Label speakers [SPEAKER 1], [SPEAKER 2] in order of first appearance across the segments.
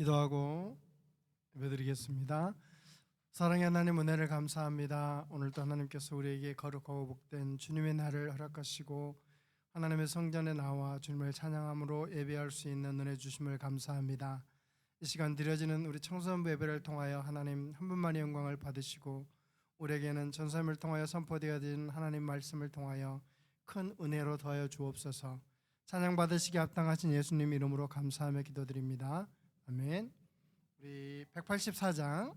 [SPEAKER 1] 기도하고 예배드리겠습니다. 사랑의 하나님, 은혜를 감사합니다. 오늘도 하나님께서 우리에게 거룩하고 복된 주님의 날을 허락하시고 하나님의 성전에 나와 주님을 찬양함으로 예배할 수 있는 은혜 주심을 감사합니다. 이 시간 드려지는 우리 청소년부 예배를 통하여 하나님 한 분만의 영광을 받으시고 우리에게는 전사님을 통하여 선포되어진 하나님 말씀을 통하여 큰 은혜로 더하여 주옵소서. 찬양 받으시기 합당하신 예수님 이름으로 감사하며 기도드립니다. 아멘. 우리 184장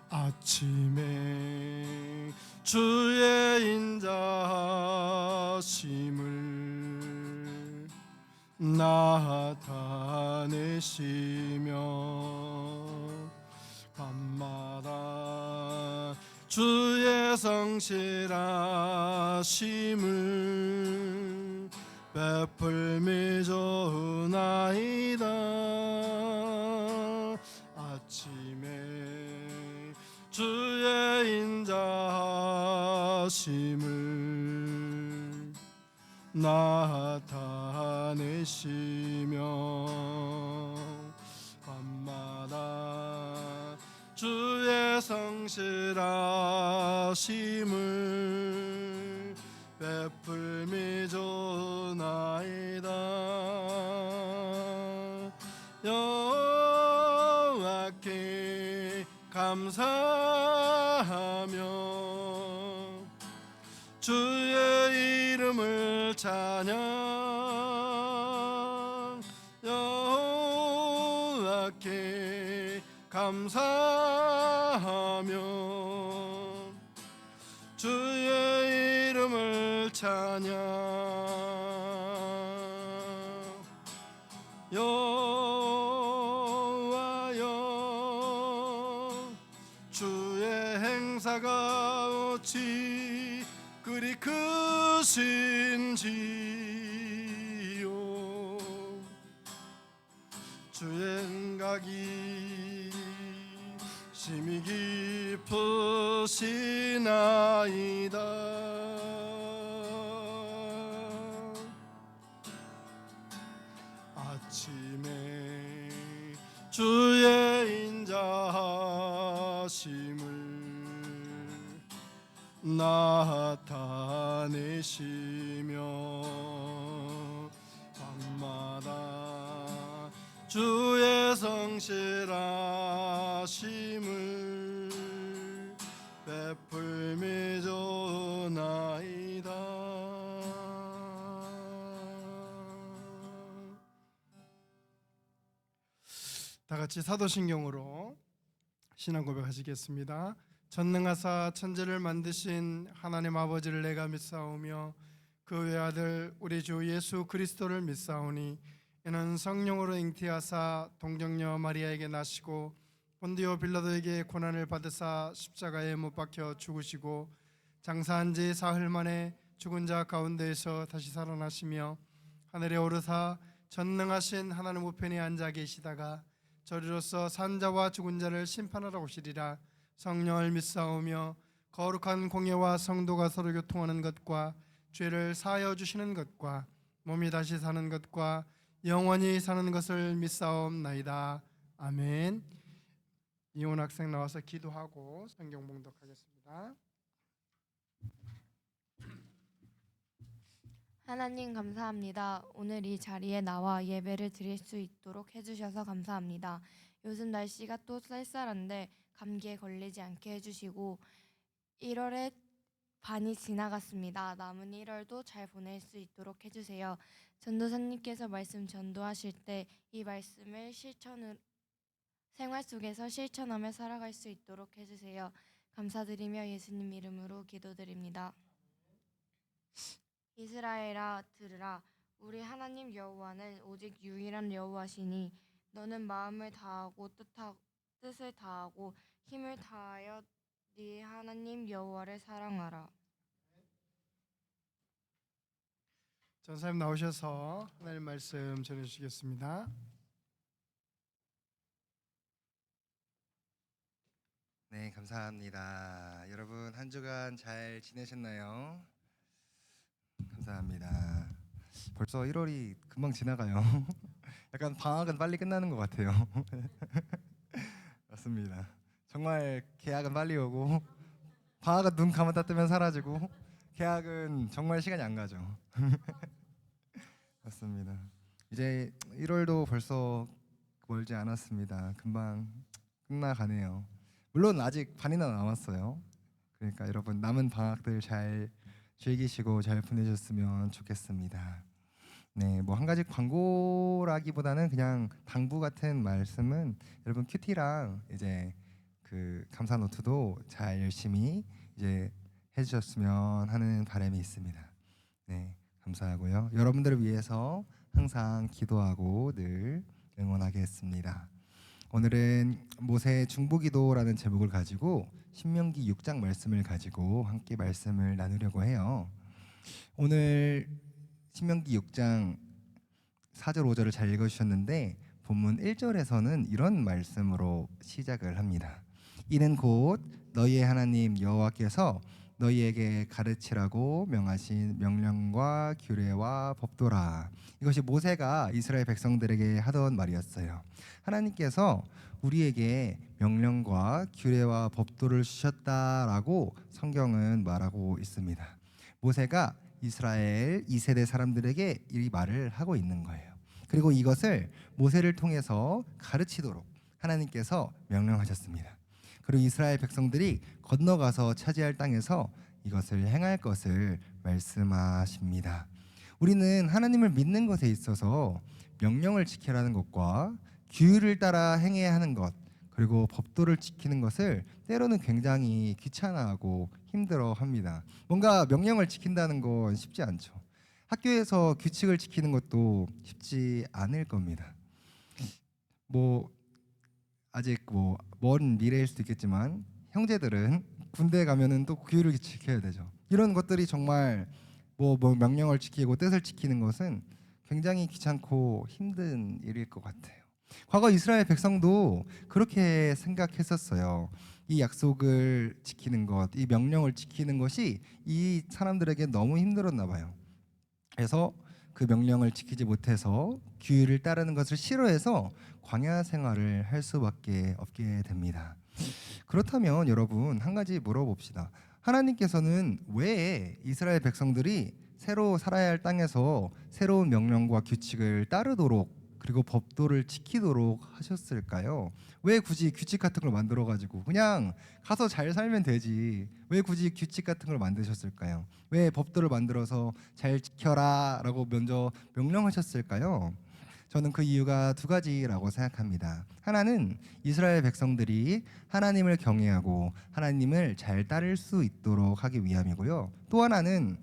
[SPEAKER 1] 아침에 주의 인자심을 나타내시며 밤마다 주의 성실하심을 베풀미 좋으나이다. 아침에 주의 인자심을 나타내시며 밤마다 주의 성실하심을 베풀미 좋으나이다. 여호와께 감사하며 주의 이름을 찬양. 여호와께 감사하며 주의 이름을 찬양. 여호와여 주의 행사가 어찌 그리 크신지요. 주의 행각이 심히 깊으시나이다. 아침에 주의 인자심을 나타내시며 밤마다 주의 성실하심을 베풀미 좋으나이다. 다같이 사도신경으로 신앙 고백하시겠습니다. 전능하사 천지를 만드신 하나님 아버지를 내가 믿사오며 그 외아들 우리 주 예수 그리스도를 믿사오니 이는 성령으로 잉태하사 동정녀 마리아에게 나시고 본디오 빌라도에게 고난을 받으사 십자가에 못 박혀 죽으시고 장사한 지 사흘 만에 죽은 자 가운데에서 다시 살아나시며 하늘에 오르사 전능하신 하나님 우편에 앉아 계시다가 저리로서 산자와 죽은 자를 심판하러 오시리라. 성령을 믿사오며 거룩한 공예와 성도가 서로 교통하는 것과 죄를 사하여 주시는 것과 몸이 다시 사는 것과 영원히 사는 것을 믿사옵나이다. 아멘. 이혼 학생 나와서 기도하고 성경 봉독하겠습니다.
[SPEAKER 2] 하나님 감사합니다. 오늘 이 자리에 나와 예배를 드릴 수 있도록 해주셔서 감사합니다. 요즘 날씨가 또 쌀쌀한데 감기에 걸리지 않게 해주시고 1월에 반이 지나갔습니다. 남은 1월도 잘 보낼 수 있도록 해주세요. 전도사님께서 말씀 전도하실 때 이 말씀을 생활 속에서 실천하며 살아갈 수 있도록 해주세요. 감사드리며 예수님 이름으로 기도드립니다. 이스라엘아 들으라. 우리 하나님 여호와는 오직 유일한 여호와시니 너는 마음을 다하고 뜻을 다하고 힘을 다하여 네 하나님 여호와를 사랑하라.
[SPEAKER 1] 전사님 나오셔서 하나님 말씀 전해주시겠습니다.
[SPEAKER 3] 네, 감사합니다. 여러분 한 주간 잘 지내셨나요? 감사합니다. 벌써 1월이 금방 지나가요. 약간 방학은 빨리 끝나는 것 같아요. 맞습니다. 정말 개학은 빨리 오고 방학은 눈 감았다 뜨면 사라지고 개학은 정말 시간이 안 가죠. 맞습니다. 이제 1월도 벌써 멀지 않았습니다. 금방 끝나가네요. 물론 아직 반이나 남았어요. 그러니까 여러분 남은 방학들 잘 즐기시고 잘 보내셨으면 좋겠습니다. 네, 뭐 한 가지 광고라기보다는 그냥 당부 같은 말씀은 여러분 큐티랑 이제 그 감사 노트도 잘 열심히 이제 해주셨으면 하는 바람이 있습니다. 네, 감사하고요. 여러분들을 위해서 항상 기도하고 늘 응원하겠습니다. 오늘은 모세 중보기도라는 제목을 가지고 신명기 6장 말씀을 가지고 함께 말씀을 나누려고 해요. 오늘 신명기 6장 4절 5절을 잘 읽어주셨는데 본문 1절에서는 이런 말씀으로 시작을 합니다. 이는 곧 너희의 하나님 여호와께서 너희에게 가르치라고 명하신 명령과 규례와 법도라. 이것이 모세가 이스라엘 백성들에게 하던 말이었어요. 하나님께서 우리에게 명령과 규례와 법도를 주셨다라고 성경은 말하고 있습니다. 모세가 이스라엘 2세대 사람들에게 이 말을 하고 있는 거예요. 그리고 이것을 모세를 통해서 가르치도록 하나님께서 명령하셨습니다. 그리고 이스라엘 백성들이 건너가서 차지할 땅에서 이것을 행할 것을 말씀하십니다. 우리는 하나님을 믿는 것에 있어서 명령을 지키라는 것과 규율을 따라 행해야 하는 것, 그리고 법도를 지키는 것을 때로는 굉장히 귀찮아하고 힘들어합니다. 뭔가 명령을 지킨다는 건 쉽지 않죠. 학교에서 규칙을 지키는 것도 쉽지 않을 겁니다. 뭐 아직 먼 미래일 수도 있겠지만 형제들은 군대 가면은 또 규율을 지켜야 되죠. 이런 것들이 정말 뭐 명령을 지키고 뜻을 지키는 것은 굉장히 귀찮고 힘든 일일 것 같아요. 과거 이스라엘 백성도 그렇게 생각했었어요. 이 약속을 지키는 것, 이 명령을 지키는 것이 이 사람들에게 너무 힘들었나 봐요. 그래서 그 명령을 지키지 못해서 규율을 따르는 것을 싫어해서 광야 생활을 할 수밖에 없게 됩니다. 그렇다면 여러분 한 가지 물어봅시다. 하나님께서는 왜 이스라엘 백성들이 새로 살아야 할 땅에서 새로운 명령과 규칙을 따르도록 그리고 법도를 지키도록 하셨을까요? 왜 굳이 규칙 같은 걸 만들어 가지고 그냥 가서 잘 살면 되지 왜 굳이 규칙 같은 걸 만드셨을까요? 왜 법도를 만들어서 잘 지켜라 라고 먼저 명령하셨을까요? 저는 그 이유가 두 가지라고 생각합니다. 하나는 이스라엘 백성들이 하나님을 경외하고 하나님을 잘 따를 수 있도록 하기 위함이고요. 또 하나는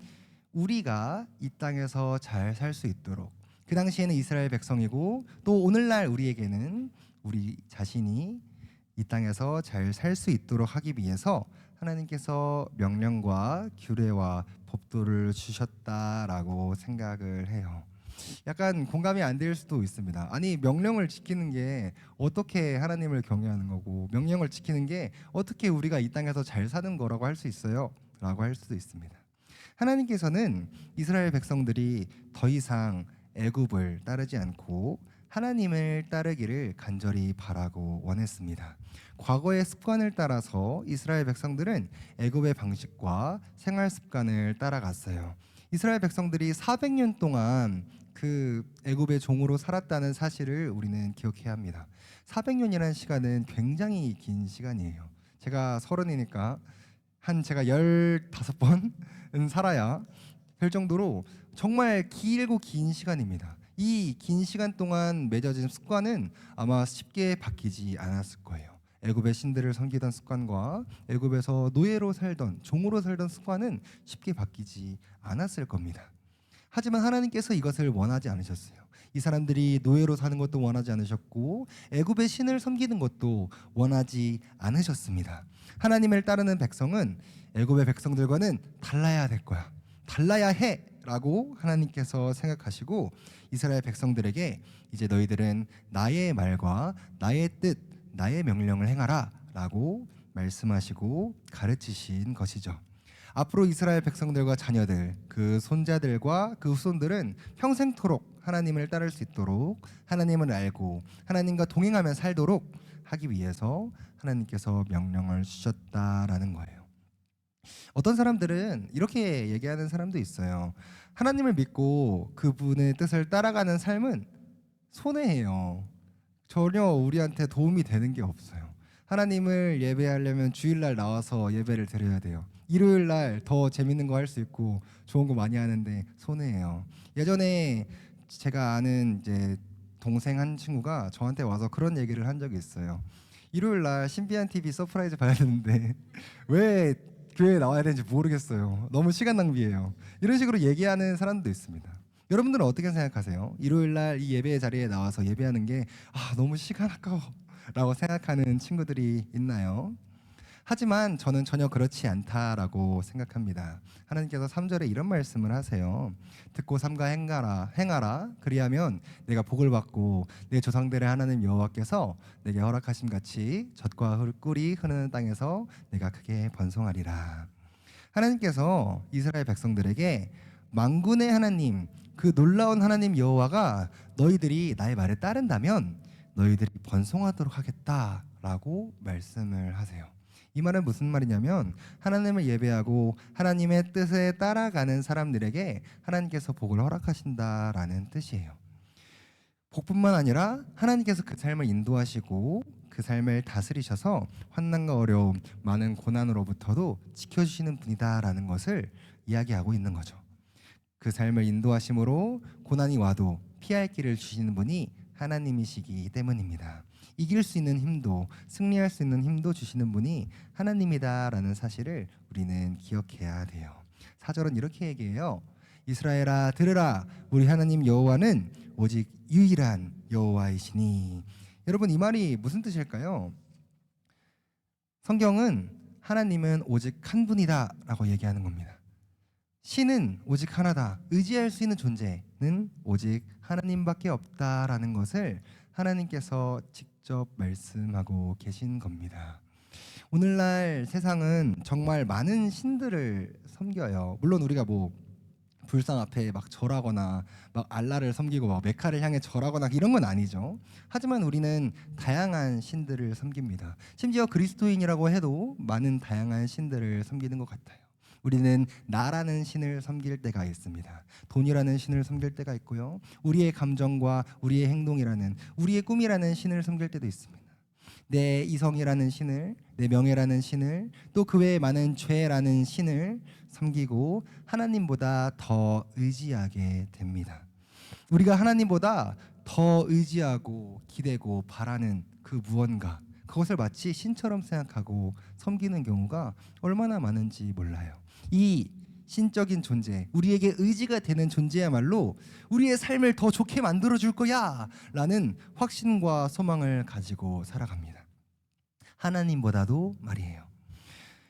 [SPEAKER 3] 우리가 이 땅에서 잘 살 수 있도록, 그 당시에는 이스라엘 백성이고 또 오늘날 우리에게는 우리 자신이 이 땅에서 잘 살 수 있도록 하기 위해서 하나님께서 명령과 규례와 법도를 주셨다라고 생각을 해요. 약간 공감이 안 될 수도 있습니다. 아니 명령을 지키는 게 어떻게 하나님을 경외하는 거고 명령을 지키는 게 어떻게 우리가 이 땅에서 잘 사는 거라고 할 수 있어요? 라고 할 수도 있습니다. 하나님께서는 이스라엘 백성들이 더 이상 애굽을 따르지 않고 하나님을 따르기를 간절히 바라고 원했습니다. 과거의 습관을 따라서 이스라엘 백성들은 애굽의 방식과 생활 습관을 따라갔어요. 이스라엘 백성들이 400년 동안 그 애굽의 종으로 살았다는 사실을 우리는 기억해야 합니다. 400년이라는 시간은 굉장히 긴 시간이에요. 제가 30이니까 제가 15번은 살아야 될 정도로 정말 길고 긴 시간입니다. 이 긴 시간 동안 맺어진 습관은 아마 쉽게 바뀌지 않았을 거예요. 애굽의 신들을 섬기던 습관과 애굽에서 노예로 살던 종으로 살던 습관은 쉽게 바뀌지 않았을 겁니다. 하지만 하나님께서 이것을 원하지 않으셨어요. 이 사람들이 노예로 사는 것도 원하지 않으셨고 애굽의 신을 섬기는 것도 원하지 않으셨습니다. 하나님을 따르는 백성은 애굽의 백성들과는 달라야 될 거야. 달라야 해라고 하나님께서 생각하시고 이스라엘 백성들에게 이제 너희들은 나의 말과 나의 뜻, 나의 명령을 행하라라고 말씀하시고 가르치신 것이죠. 앞으로 이스라엘 백성들과 자녀들, 그 손자들과 그 후손들은 평생토록 하나님을 따를 수 있도록 하나님을 알고 하나님과 동행하며 살도록 하기 위해서 하나님께서 명령을 주셨다라는 거예요. 어떤 사람들은 이렇게 얘기하는 사람도 있어요. 하나님을 믿고 그분의 뜻을 따라가는 삶은 손해예요. 전혀 우리한테 도움이 되는 게 없어요. 하나님을 예배하려면 주일날 나와서 예배를 드려야 돼요. 일요일날 더 재밌는 거 할 수 있고 좋은 거 많이 하는데 손해예요. 예전에 제가 아는 이제 동생 한 친구가 저한테 와서 그런 얘기를 한 적이 있어요. 일요일날 신비한 TV 서프라이즈 봐야 되는데 왜 교회에 나와야 되는지 모르겠어요. 너무 시간 낭비예요. 이런 식으로 얘기하는 사람도 있습니다. 여러분들은 어떻게 생각하세요? 일요일날 이 예배 자리에 나와서 예배하는 게 너무 시간 아까워 라고 생각하는 친구들이 있나요? 하지만 저는 전혀 그렇지 않다라고 생각합니다. 하나님께서 3절에 이런 말씀을 하세요. 듣고 삼가 행하라 그리하면 내가 복을 받고 내 조상들의 하나님 여호와께서 내게 허락하심 같이 젖과 꿀이 흐르는 땅에서 내가 크게 번성하리라. 하나님께서 이스라엘 백성들에게 만군의 하나님, 그 놀라운 하나님 여호와가 너희들이 나의 말을 따른다면 너희들이 번성하도록 하겠다라고 말씀을 하세요. 이 말은 무슨 말이냐면 하나님을 예배하고 하나님의 뜻에 따라가는 사람들에게 하나님께서 복을 허락하신다라는 뜻이에요. 복뿐만 아니라 하나님께서 그 삶을 인도하시고 그 삶을 다스리셔서 환난과 어려움, 많은 고난으로부터도 지켜주시는 분이다라는 것을 이야기하고 있는 거죠. 그 삶을 인도하심으로 고난이 와도 피할 길을 주시는 분이 하나님이시기 때문입니다. 이길 수 있는 힘도 승리할 수 있는 힘도 주시는 분이 하나님이다라는 사실을 우리는 기억해야 돼요. 4절은 이렇게 얘기해요. 이스라엘아 들으라, 우리 하나님 여호와는 오직 유일한 여호와이시니. 여러분, 이 말이 무슨 뜻일까요? 성경은 하나님은 오직 한 분이다라고 얘기하는 겁니다. 신은 오직 하나다. 의지할 수 있는 존재는 오직 하나님밖에 없다라는 것을 하나님께서 직접 말씀하고 계신 겁니다. 오늘날 세상은 정말 많은 신들을 섬겨요. 물론 우리가 불상 앞에 막 절하거나 막 알라를 섬기고 막 메카를 향해 절하거나 이런 건 아니죠. 하지만 우리는 다양한 신들을 섬깁니다. 심지어 그리스도인이라고 해도 많은 다양한 신들을 섬기는 것 같아요. 우리는 나라는 신을 섬길 때가 있습니다. 돈이라는 신을 섬길 때가 있고요. 우리의 감정과 우리의 행동이라는, 우리의 꿈이라는 신을 섬길 때도 있습니다. 내 이성이라는 신을, 내 명예라는 신을, 또 그 외에 많은 죄라는 신을 섬기고 하나님보다 더 의지하게 됩니다. 우리가 하나님보다 더 의지하고 기대고 바라는 그 무언가, 그것을 마치 신처럼 생각하고 섬기는 경우가 얼마나 많은지 몰라요. 이 신적인 존재, 우리에게 의지가 되는 존재야말로 우리의 삶을 더 좋게 만들어줄 거야 라는 확신과 소망을 가지고 살아갑니다. 하나님보다도 말이에요.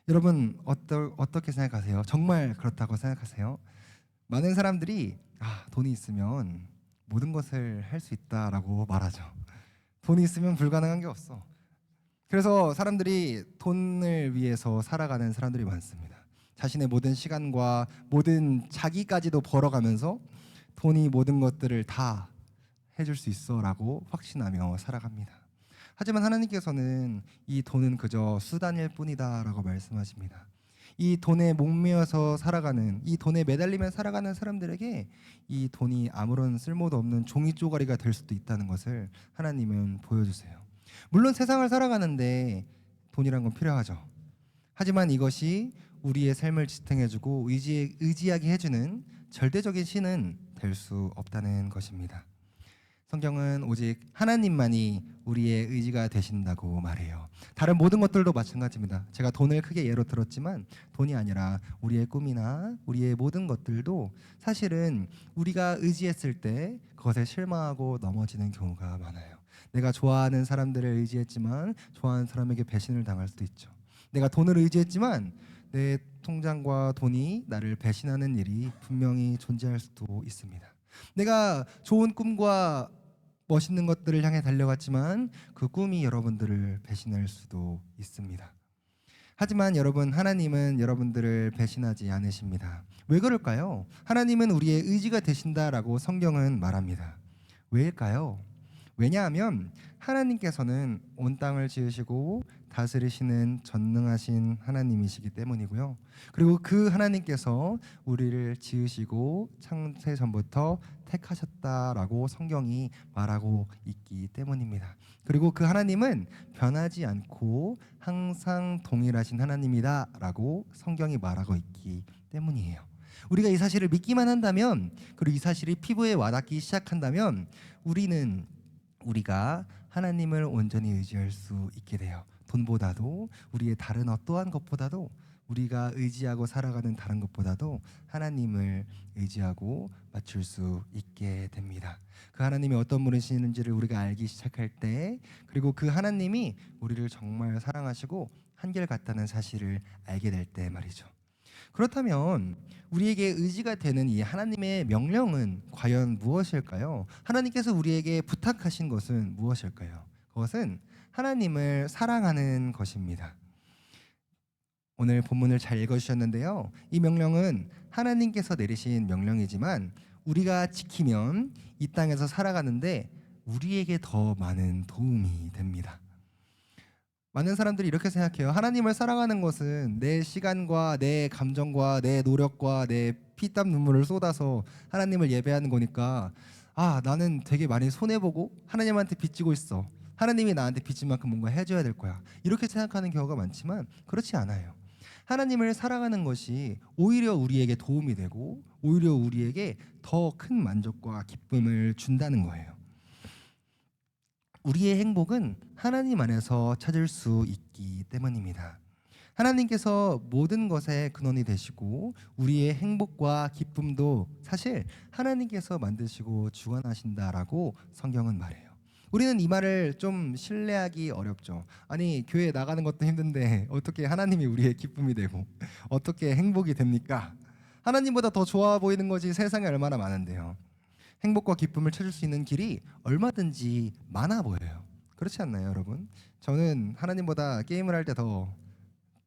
[SPEAKER 3] 여러분 어떻게 생각하세요? 정말 그렇다고 생각하세요? 많은 사람들이 돈이 있으면 모든 것을 할 수 있다라고 말하죠. 돈이 있으면 불가능한 게 없어. 그래서 사람들이 돈을 위해서 살아가는 사람들이 많습니다. 자신의 모든 시간과 모든 자기까지도 벌어가면서 돈이 모든 것들을 다 해줄 수 있어라고 확신하며 살아갑니다. 하지만 하나님께서는 이 돈은 그저 수단일 뿐이다라고 말씀하십니다. 이 돈에 목매어서 살아가는, 이 돈에 매달리며 살아가는 사람들에게 이 돈이 아무런 쓸모도 없는 종이 쪼가리가 될 수도 있다는 것을 하나님은 보여주세요. 물론 세상을 살아가는데 돈이란 건 필요하죠. 하지만 이것이 우리의 삶을 지탱해주고 의지하게 해주는 절대적인 신은 될 수 없다는 것입니다. 성경은 오직 하나님만이 우리의 의지가 되신다고 말해요. 다른 모든 것들도 마찬가지입니다. 제가 돈을 크게 예로 들었지만 돈이 아니라 우리의 꿈이나 우리의 모든 것들도 사실은 우리가 의지했을 때 그것에 실망하고 넘어지는 경우가 많아요. 내가 좋아하는 사람들을 의지했지만 좋아하는 사람에게 배신을 당할 수도 있죠. 내가 돈을 의지했지만 내 통장과 돈이 나를 배신하는 일이 분명히 존재할 수도 있습니다. 내가 좋은 꿈과 멋있는 것들을 향해 달려갔지만 그 꿈이 여러분들을 배신할 수도 있습니다. 하지만 여러분, 하나님은 여러분들을 배신하지 않으십니다. 왜 그럴까요? 하나님은 우리의 의지가 되신다라고 성경은 말합니다. 왜일까요? 왜냐하면 하나님께서는 온 땅을 지으시고 다스리시는 전능하신 하나님이시기 때문이고요. 그리고 그 하나님께서 우리를 지으시고 창세 전부터 택하셨다라고 성경이 말하고 있기 때문입니다. 그리고 그 하나님은 변하지 않고 항상 동일하신 하나님이다라고 성경이 말하고 있기 때문이에요. 우리가 이 사실을 믿기만 한다면, 그리고 이 사실이 피부에 와닿기 시작한다면 우리가 하나님을 온전히 의지할 수 있게 돼요. 돈보다도, 우리의 다른 어떠한 것보다도, 우리가 의지하고 살아가는 다른 것보다도 하나님을 의지하고 맞출 수 있게 됩니다. 그 하나님이 어떤 분이시는지를 우리가 알기 시작할 때, 그리고 그 하나님이 우리를 정말 사랑하시고 한결같다는 사실을 알게 될 때 말이죠. 그렇다면 우리에게 의지가 되는 이 하나님의 명령은 과연 무엇일까요? 하나님께서 우리에게 부탁하신 것은 무엇일까요? 그것은 하나님을 사랑하는 것입니다. 오늘 본문을 잘 읽어주셨는데요. 이 명령은 하나님께서 내리신 명령이지만 우리가 지키면 이 땅에서 살아가는데 우리에게 더 많은 도움이 됩니다. 많은 사람들이 이렇게 생각해요. 하나님을 사랑하는 것은 내 시간과 내 감정과 내 노력과 내 피땀 눈물을 쏟아서 하나님을 예배하는 거니까, 나는 되게 많이 손해보고 하나님한테 빚지고 있어. 하나님이 나한테 빚진 만큼 뭔가 해줘야 될 거야. 이렇게 생각하는 경우가 많지만 그렇지 않아요. 하나님을 사랑하는 것이 오히려 우리에게 도움이 되고 오히려 우리에게 더 큰 만족과 기쁨을 준다는 거예요. 우리의 행복은 하나님 안에서 찾을 수 있기 때문입니다. 하나님께서 모든 것의 근원이 되시고 우리의 행복과 기쁨도 사실 하나님께서 만드시고 주관하신다라고 성경은 말해요. 우리는 이 말을 좀 신뢰하기 어렵죠. 아니, 교회 나가는 것도 힘든데 어떻게 하나님이 우리의 기쁨이 되고 어떻게 행복이 됩니까? 하나님보다 더 좋아 보이는 것이 세상에 얼마나 많은데요. 행복과 기쁨을 찾을 수 있는 길이 얼마든지 많아 보여요. 그렇지 않나요, 여러분? 저는 하나님보다 게임을 할 때 더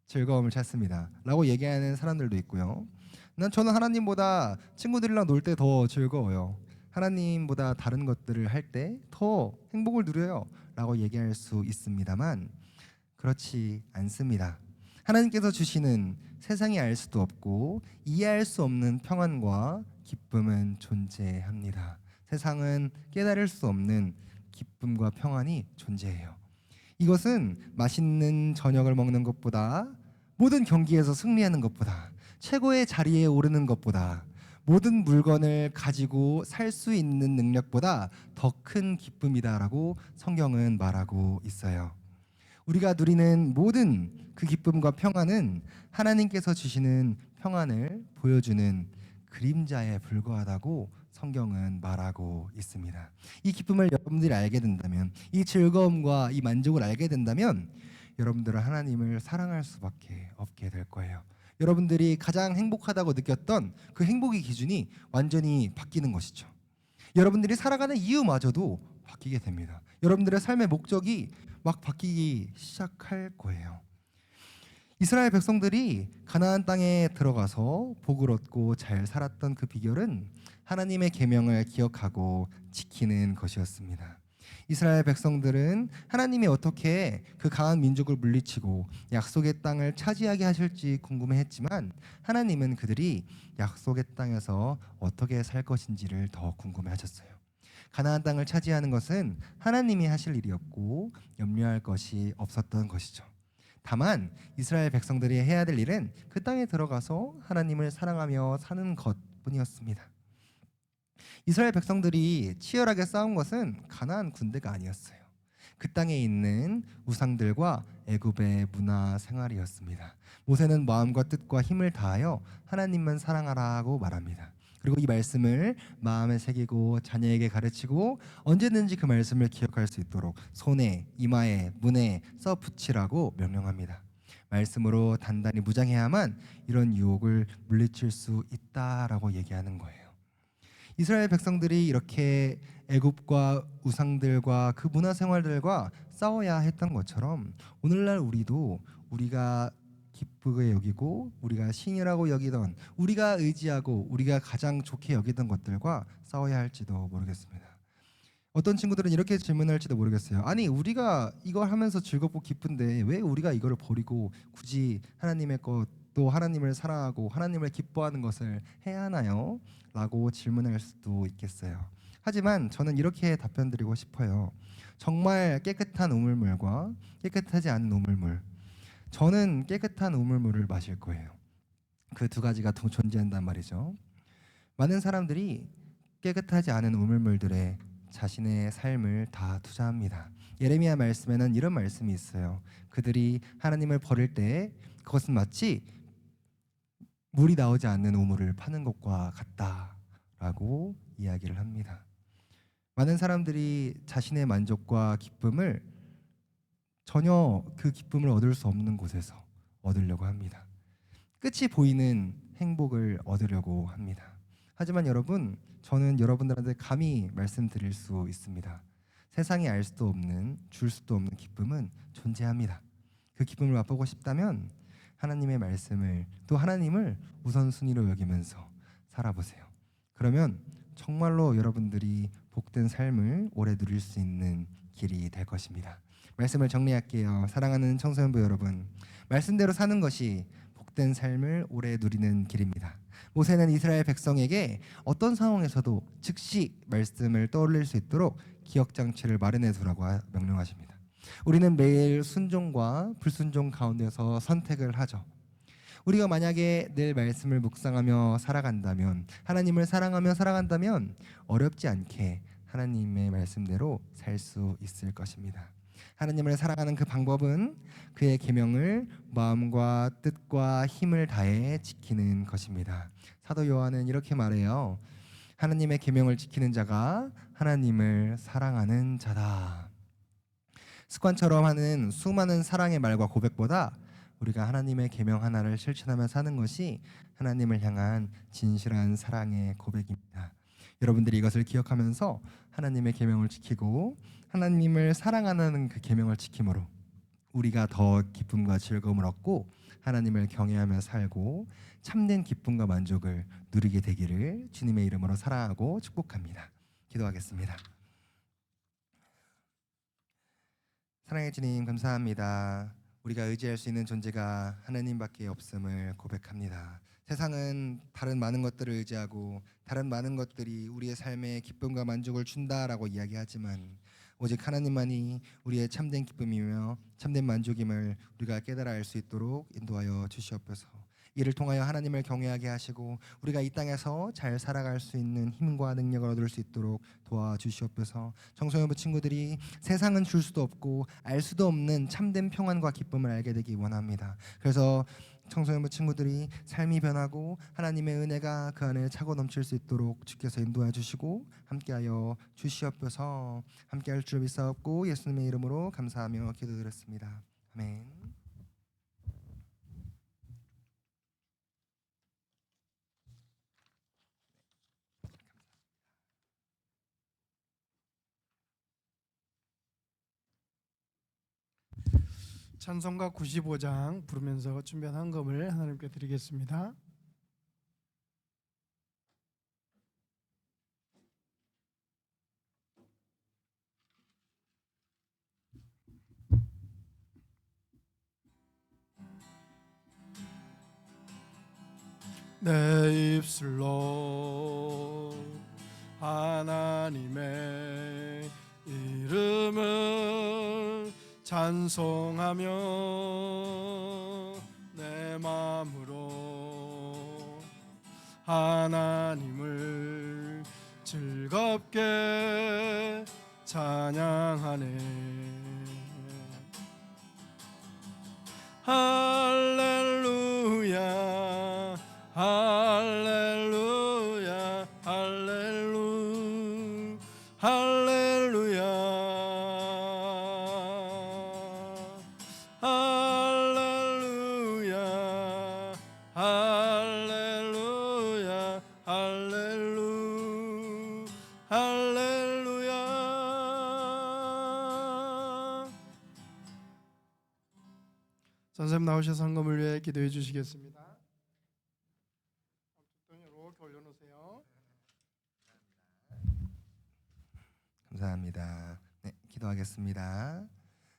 [SPEAKER 3] 즐거움을 찾습니다 라고 얘기하는 사람들도 있고요. 저는 하나님보다 친구들이랑 놀 때 더 즐거워요. 하나님보다 다른 것들을 할 때 더 행복을 누려요 라고 얘기할 수 있습니다만 그렇지 않습니다. 하나님께서 주시는 세상이 알 수도 없고 이해할 수 없는 평안과 기쁨은 존재합니다. 세상은 깨달을 수 없는 기쁨과 평안이 존재해요. 이것은 맛있는 저녁을 먹는 것보다, 모든 경기에서 승리하는 것보다, 최고의 자리에 오르는 것보다, 모든 물건을 가지고 살 수 있는 능력보다 더 큰 기쁨이다라고 성경은 말하고 있어요. 우리가 누리는 모든 그 기쁨과 평안은 하나님께서 주시는 평안을 보여주는 그림자에 불과하다고 성경은 말하고 있습니다. 이 기쁨을 여러분들이 알게 된다면, 이 즐거움과 이 만족을 알게 된다면 여러분들은 하나님을 사랑할 수밖에 없게 될 거예요. 여러분들이 가장 행복하다고 느꼈던 그 행복의 기준이 완전히 바뀌는 것이죠. 여러분들이 살아가는 이유마저도 바뀌게 됩니다. 여러분들의 삶의 목적이 막 바뀌기 시작할 거예요. 이스라엘 백성들이 가나안 땅에 들어가서 복을 얻고 잘 살았던 그 비결은 하나님의 계명을 기억하고 지키는 것이었습니다. 이스라엘 백성들은 하나님이 어떻게 그 강한 민족을 물리치고 약속의 땅을 차지하게 하실지 궁금해했지만 하나님은 그들이 약속의 땅에서 어떻게 살 것인지를 더 궁금해하셨어요. 가나안 땅을 차지하는 것은 하나님이 하실 일이었고 염려할 것이 없었던 것이죠. 다만 이스라엘 백성들이 해야 될 일은 그 땅에 들어가서 하나님을 사랑하며 사는 것뿐이었습니다. 이스라엘 백성들이 치열하게 싸운 것은 가나안 군대가 아니었어요. 그 땅에 있는 우상들과 애굽의 문화 생활이었습니다. 모세는 마음과 뜻과 힘을 다하여 하나님만 사랑하라고 말합니다. 그리고 이 말씀을 마음에 새기고 자녀에게 가르치고 언제든지 그 말씀을 기억할 수 있도록 손에, 이마에, 문에 써 붙이라고 명령합니다. 말씀으로 단단히 무장해야만 이런 유혹을 물리칠 수 있다라고 얘기하는 거예요. 이스라엘 백성들이 이렇게 애굽과 우상들과 그 문화 생활들과 싸워야 했던 것처럼 오늘날 우리도 우리가 기쁘게 여기고 우리가 신이라고 여기던, 우리가 의지하고 우리가 가장 좋게 여기던 것들과 싸워야 할지도 모르겠습니다. 어떤 친구들은 이렇게 질문할지도 모르겠어요. 아니, 우리가 이걸 하면서 즐겁고 기쁜데 왜 우리가 이거를 버리고 굳이 하나님의 것, 또 하나님을 사랑하고 하나님을 기뻐하는 것을 해야 하나요? 라고 질문할 수도 있겠어요. 하지만 저는 이렇게 답변 드리고 싶어요. 정말 깨끗한 우물물과 깨끗하지 않은 우물물, 저는 깨끗한 우물물을 마실 거예요. 그 두 가지가 존재한단 말이죠. 많은 사람들이 깨끗하지 않은 우물물들에 자신의 삶을 다 투자합니다. 예레미야 말씀에는 이런 말씀이 있어요. 그들이 하나님을 버릴 때 그것은 마치 물이 나오지 않는 우물을 파는 것과 같다라고 이야기를 합니다. 많은 사람들이 자신의 만족과 기쁨을 전혀 그 기쁨을 얻을 수 없는 곳에서 얻으려고 합니다. 끝이 보이는 행복을 얻으려고 합니다. 하지만 여러분, 저는 여러분들한테 감히 말씀드릴 수 있습니다. 세상이 알 수도 없는, 줄 수도 없는 기쁨은 존재합니다. 그 기쁨을 맛보고 싶다면 하나님의 말씀을, 또 하나님을 우선순위로 여기면서 살아보세요. 그러면 정말로 여러분들이 복된 삶을 오래 누릴 수 있는 길이 될 것입니다. 말씀을 정리할게요. 사랑하는 청소년부 여러분, 말씀대로 사는 것이 복된 삶을 오래 누리는 길입니다. 모세는 이스라엘 백성에게 어떤 상황에서도 즉시 말씀을 떠올릴 수 있도록 기억장치를 마련해 두라고 명령하십니다. 우리는 매일 순종과 불순종 가운데서 선택을 하죠. 우리가 만약에 늘 말씀을 묵상하며 살아간다면, 하나님을 사랑하며 살아간다면 어렵지 않게 하나님의 말씀대로 살 수 있을 것입니다. 하나님을 사랑하는 그 방법은 그의 계명을 마음과 뜻과 힘을 다해 지키는 것입니다. 사도 요한은 이렇게 말해요. 하나님의 계명을 지키는 자가 하나님을 사랑하는 자다. 습관처럼 하는 수많은 사랑의 말과 고백보다 우리가 하나님의 계명 하나를 실천하며 사는 것이 하나님을 향한 진실한 사랑의 고백입니다. 여러분들이 이것을 기억하면서 하나님의 계명을 지키고 하나님을 사랑하는 그 계명을 지킴으로 우리가 더 기쁨과 즐거움을 얻고 하나님을 경외하며 살고 참된 기쁨과 만족을 누리게 되기를 주님의 이름으로 사랑하고 축복합니다. 기도하겠습니다. 사랑의 주님, 감사합니다. 우리가 의지할 수 있는 존재가 하나님밖에 없음을 고백합니다. 세상은 다른 많은 것들을 의지하고 다른 많은 것들이 우리의 삶에 기쁨과 만족을 준다라고 이야기하지만 오직 하나님만이 우리의 참된 기쁨이며 참된 만족임을 우리가 깨달아 알 수 있도록 인도하여 주시옵소서. 이를 통하여 하나님을 경외하게 하시고 우리가 이 땅에서 잘 살아갈 수 있는 힘과 능력을 얻을 수 있도록 도와주시옵소서. 청소년부 친구들이 세상은 줄 수도 없고 알 수도 없는 참된 평안과 기쁨을 알게 되기 원합니다. 그래서 청소년부 친구들이 삶이 변하고 하나님의 은혜가 그 안에 차고 넘칠 수 있도록 주께서 인도해 주시고 함께하여 주시옵소서. 함께할 줄 믿사옵고 예수님의 이름으로 감사하며 기도드렸습니다. 아멘.
[SPEAKER 1] 찬송가 95장 부르면서 준비한 헌금을 하나님께 드리겠습니다. 내 입술로 하나님의 이름을 찬송하며 내 마음으로 하나님을 즐겁게 찬양하네. 할렐루야 할렐루야 할렐루 할렐루야 할렐루야 선생님 나오셔서 헌금을 위해 기도해 주시겠습니다. 이렇게 올려놓으세요.
[SPEAKER 3] 감사합니다. 네, 기도하겠습니다.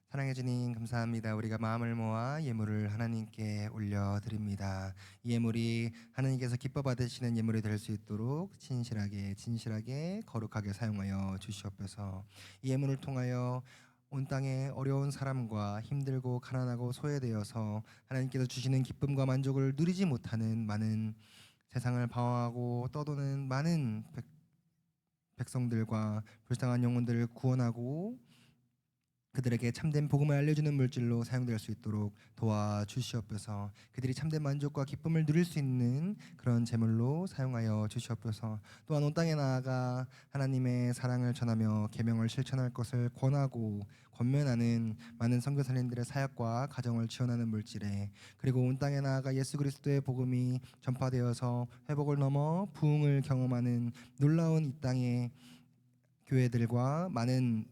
[SPEAKER 3] 사랑해 주님 감사합니다. 우리가 마음을 모아 예물을 하나님께 올려드립니다. 이 예물이 하나님께서 기뻐 받으시는 예물이 될 수 있도록 진실하게 거룩하게 사용하여 주시옵소서. 이 예물을 통하여 온 땅에 어려운 사람과 힘들고 가난하고 소외되어서 하나님께서 주시는 기쁨과 만족을 누리지 못하는 많은 세상을 방황하고 떠도는 많은 백성들과 불쌍한 영혼들을 구원하고 그들에게 참된 복음을 알려주는 물질로 사용될 수 있도록 도와주시옵소서. 그들이 참된 만족과 기쁨을 누릴 수 있는 그런 제물로 사용하여 주시옵소서. 또한 온 땅에 나아가 하나님의 사랑을 전하며 계명을 실천할 것을 권하고 권면하는 많은 선교사님들의 사역과 가정을 지원하는 물질에, 그리고 온 땅에 나아가 예수 그리스도의 복음이 전파되어서 회복을 넘어 부흥을 경험하는 놀라운 이 땅의 교회들과 많은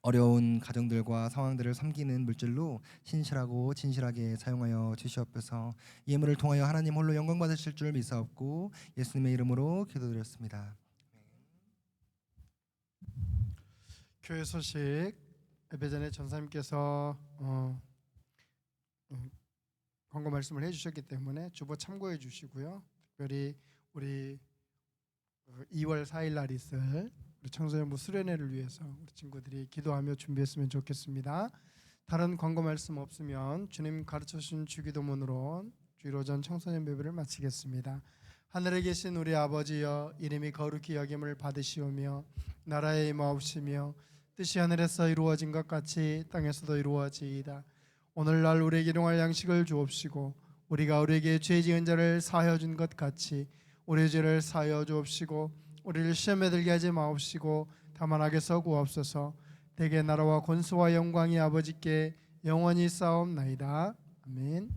[SPEAKER 3] 어려운 가정들과 상황들을 섬기는 물질로 신실하고 진실하게 사용하여 주시옵소서. 이 예물을 통하여 하나님 홀로 영광 받으실 줄 믿사옵고 예수님의 이름으로 기도드렸습니다.
[SPEAKER 1] 교회 소식 예배 전에 전사님께서 광고 말씀을 해주셨기 때문에 주보 참고해 주시고요. 특별히 우리 2월 4일 날 있을 우리 청소년부 수련회를 위해서 우리 친구들이 기도하며 준비했으면 좋겠습니다. 다른 광고 말씀 없으면 주님 가르쳐 주신 주기도문으로 주일오전 청소년 예배를 마치겠습니다. 하늘에 계신 우리 아버지여, 이름이 거룩히 여김을 받으시오며 나라의 임하옵시며 뜻이 하늘에서 이루어진 것 같이 땅에서도 이루어지이다. 오늘날 우리에게 일용할 양식을 주옵시고 우리가 우리에게 죄 지은 자를 사하여 준 것 같이 우리의 죄를 사하여 주옵시고 우리를 시험에 들게 하지 마옵시고 다만 악에서 구하옵소서. 대개 나라와 권수와 영광이 아버지께 영원히 쌓옵나이다. 아멘.